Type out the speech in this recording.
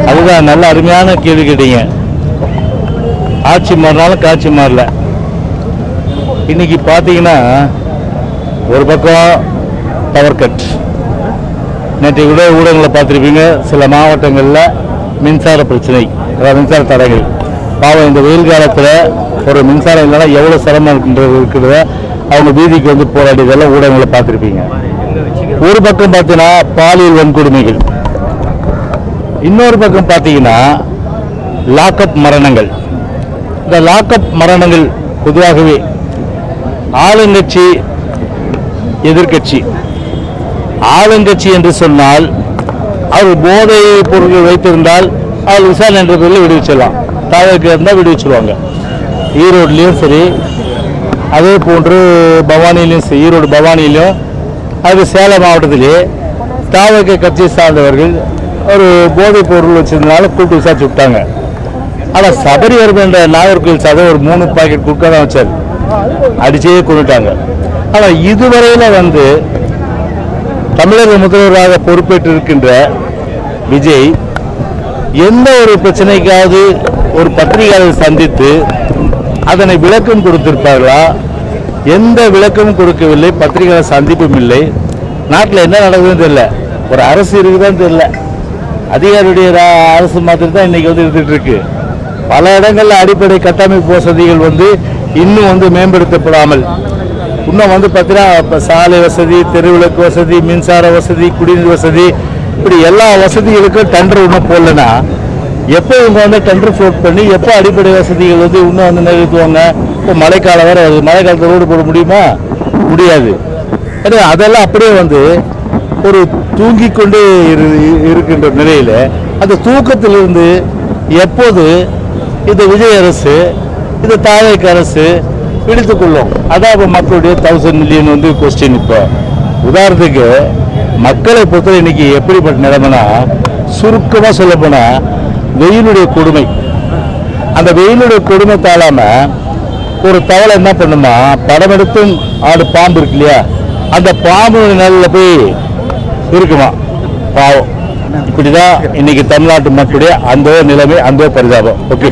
அதுதான் நல்ல அருமையான கேள்வி கேட்டீங்க. ஆட்சி மாறினாலும் காட்சி மாறல. இன்னைக்கு பார்த்தீங்கன்னா ஒரு பக்கம் பவர் கட், நேற்று கூட ஊடகங்களை பார்த்துருப்பீங்க. சில மாவட்டங்களில் மின்சார பிரச்சனை, அதாவது மின்சார தடைகள். பாவம் இந்த வெயில் காலத்தில் ஒரு மின்சாரம் இல்லைன்னா எவ்வளோ சிரமம் இருக்கிறத அவங்க வீதிக்கு வந்து போராடியதெல்லாம் ஊடகங்களை பார்த்துருப்பீங்க. ஒரு பக்கம் பார்த்தீங்கன்னா பாலியல் வன்கொடுமைகள், இன்னொரு பக்கம் பார்த்தீங்கன்னா லாக்அப் மரணங்கள். இந்த லாக்அப் மரணங்கள் பொதுவாகவே ஆளுங்கட்சி எதிர்கட்சி. ஆளுங்கட்சி என்று சொன்னால் அவர் போதை பொருட்கள் வைத்திருந்தால் அவர் விசாரணை என்ற பேரில் விடுவிச்சிடலாம். தாவக்கு இருந்தால் விடுவிச்சிடுவாங்க. ஈரோட்லேயும் சரி, அதே போன்று பவானிலையும் சரி, ஈரோடு பவானிலையும் அது சேலம் மாவட்டத்திலே தாவக கட்சியை சார்ந்தவர்கள் ஒரு போதைப் பொருள் வச்சிருந்தனால கூப்பிட்டு விசாரிச்சு விட்டாங்க. ஆனால் சபரிவரம் என்ற நாகர்கோவில் சாதை ஒரு 3 பாக்கெட் குட்கா தான் வச்சார், அடிச்சே கொண்டுட்டாங்க. ஆனால் இதுவரையில் வந்து தமிழக முதல்வராக பொறுப்பேற்று இருக்கின்ற விஜய் எந்த ஒரு பிரச்சனைக்காவது ஒரு பத்திரிகையாளர் சந்தித்து அதனை விளக்கம் கொடுத்திருப்பார்களா? எந்த விளக்கமும் கொடுக்கவில்லை, பத்திரிகையாளர் சந்திப்பும் இல்லை. நாட்டில் என்ன நடக்குதுன்னு தெரியல, ஒரு அரசு இருக்குதான்னு தெரியல. அதிகாரியுடைய அரசு மாதிரி தான் இன்னைக்கு வந்து இருந்துட்டு இருக்கு. பல இடங்களில் அடிப்படை கட்டமைப்பு வசதிகள் வந்து இன்னும் வந்து மேம்படுத்தப்படாமல், இன்னும் வந்து பார்த்தீங்கன்னா சாலை வசதி, தெருவிளக்கு வசதி, மின்சார வசதி, குடிநீர் வசதி, இப்படி எல்லா வசதிகளுக்கும் டெண்டர் இன்னும் போடலன்னா எப்போ இவங்க வந்து டெண்டர் ஃப்ளோட் பண்ணி எப்போ அடிப்படை வசதிகள் வந்து இன்னும் வந்து நிறுத்துவாங்க? இப்போ மழைக்காலம் வேறு வருது, மழை காலத்தில் ரோடு போட முடியுமா? முடியாது. அதெல்லாம் அப்படியே வந்து ஒரு தூங்கி கொண்டு இருக்கின்ற நிலையில் அந்த தூக்கத்திலிருந்து எப்போது இந்த விஜய் அரசு, இந்த தாவேக்கு அரசு பிடித்துக்கொள்ளும்? அதான் இப்போ மக்களுடைய 1000 மில்லியன் வந்து கொஸ்டின். இப்போ உதாரணத்துக்கு மக்களை பொறுத்தவரை இன்னைக்கு எப்படிப்பட்ட நிலைமைனா, சுருக்கமாக சொல்ல போனால் வெயிலுடைய கொடுமை. அந்த வெயிலுடைய கொடுமை தாழாம ஒரு தவளை என்ன பண்ணுமா, படம் எடுத்தும் ஆடு பாம்பு இருக்கு இல்லையா, அந்த பாம்பு நிலையில போய் இருக்குமா பாவம். இப்படிதான் இன்னைக்கு தமிழ்நாட்டு மக்களுடைய அந்த நிலைமை, அந்த பரிதாபம். ஓகே.